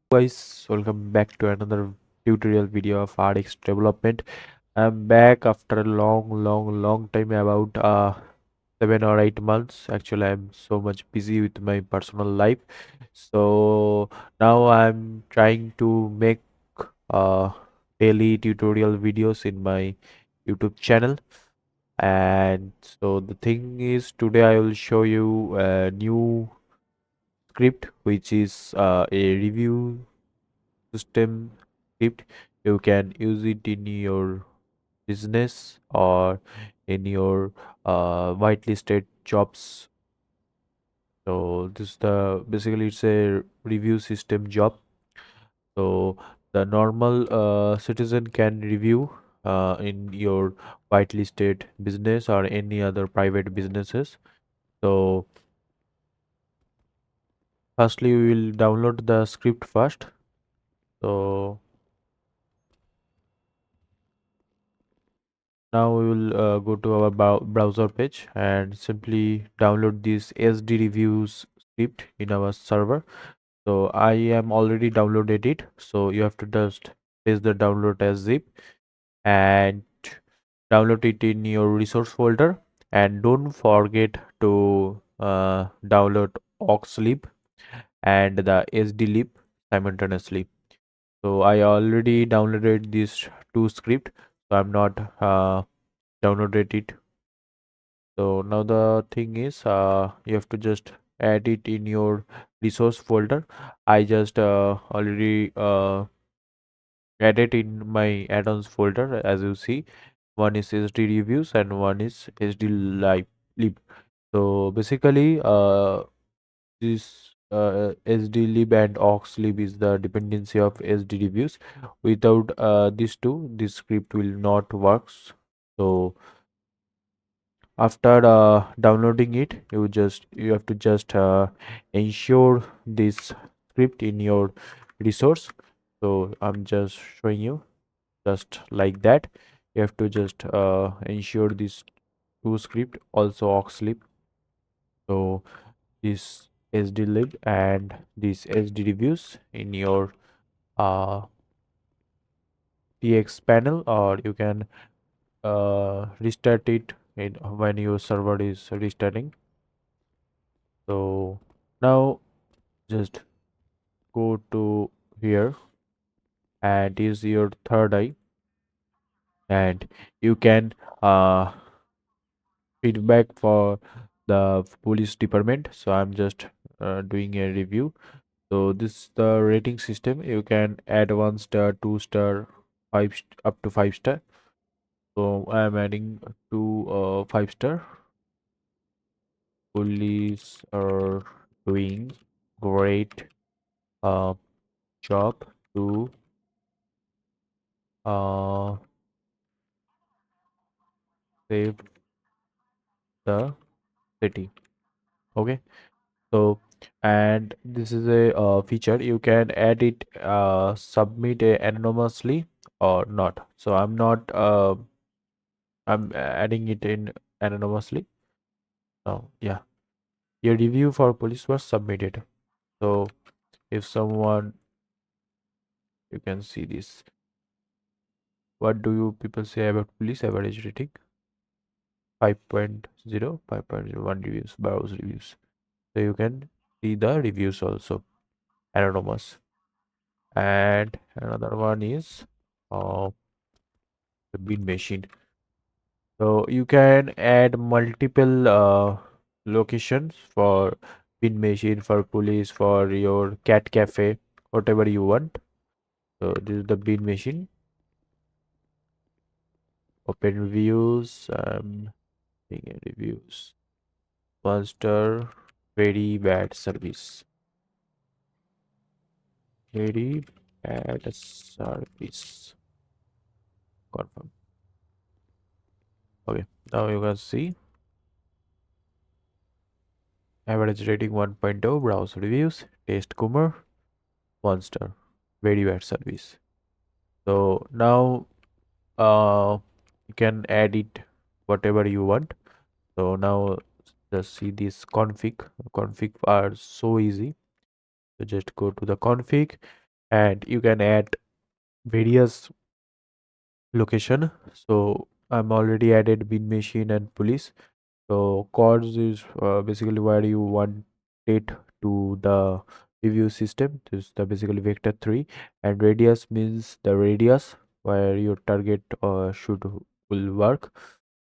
Guys, welcome back to another tutorial video of RX development. I'm back after a long time, about 7 or 8 months. Actually, I'm so much busy with my personal life. So now I'm trying to make uh daily tutorial videos in my YouTube channel. And so the thing is, today I will show you a new script, which is a review system script. You can use it in your business or in your whitelisted jobs. So this is the basically it's a review system job. So the normal citizen can review in your whitelisted business or any other private businesses. So firstly we will download the script first. So now we will go to our browser page and simply download this SD reviews script in our server. So I am already downloaded it. So you have to just paste the download as zip and download it in your resource folder. And don't forget to download auxlib and the sdlib simultaneously. So I already downloaded these two script. So I'm not downloaded it. So now the thing is, you have to just add it in your resource folder. I just already added in my add-ons folder. As you see, one is SD reviews and one is SD lib. So basically, this SD lib and aux lib is the dependency of SD reviews. Without these two, this script will not works. So after downloading it, you have to just ensure this script in your resource. So I'm just showing you just like that. You have to just ensure this two script also auxlib. So this sdlib and this sd reviews in your uh, tx panel, or you can restart it when your server is restarting. So now just go to here and use your third eye, and you can uh, feedback for the police department. So I'm just doing a review. So this is the rating system. You can add 1 star, 2 star, up to 5 star. So I'm adding to 5 star. Police are doing great uh, job to uh, save the city. Okay. So and this is a feature, you can add it submit anonymously or not. So I'm adding it in anonymously. So yeah, your review for police was submitted. So if someone, you can see this, what do you people say about police average rating? 5.0, 5.01 reviews, browse reviews. So you can see the reviews also anonymous. And another one is uh, the bin machine. So you can add multiple locations for bin machine, for police, for your cat cafe, whatever you want. So this is the bin machine. Open reviews, reviews. Monster, very bad service. Very bad service. Confirm. Okay, now you can see average rating 1.0, browse reviews, taste Kumar, monster, very bad service. So now you can add it whatever you want. So now just see this config. Config are so easy. So just go to the config and you can add various location. So I'm already added bin machine and police. So chords is basically where you want it to the review system. This is the basically vector 3, and radius means the radius where your target should will work.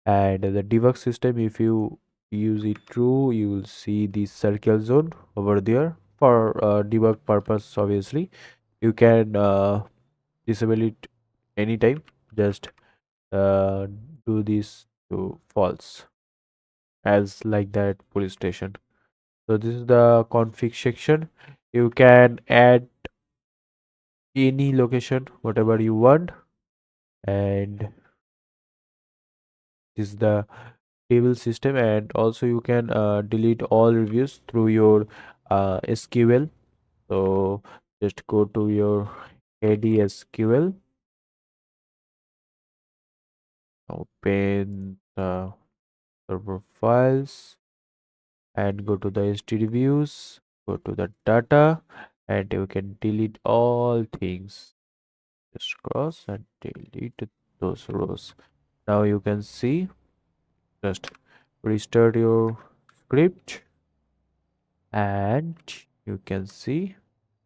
And the debug system, if you use it true, you will see the circle zone over there for debug purpose. Obviously, you can disable it anytime. Just uh, do this to false as like that police station. So this is the config section. You can add any location whatever you want, and this is the table system. And also you can delete all reviews through your SQL. So just go to your ADSQL, open the server files, and go to the HD reviews, go to the data, and you can delete all things. Just cross and delete those rows. Now you can see, just restart your script, and you can see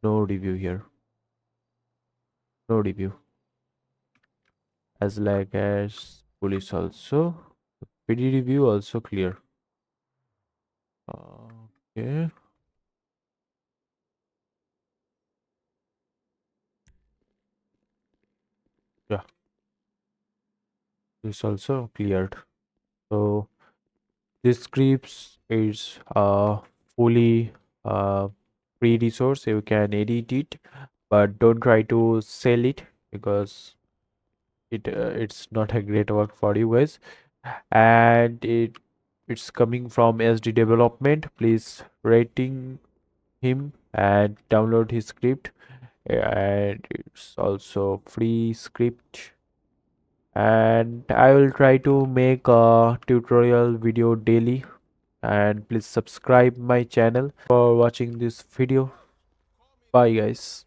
no review here, no review, as like as police also, PD review also clear. Okay, yeah, this also cleared. So this scripts is fully uh, free resource. You can edit it, but don't try to sell it because it's not a great work for you guys. And it's coming from SD development. Please rating him and download his script. And it's also free script. And I will try to make a tutorial video daily, and please subscribe my channel for watching this video. Bye guys.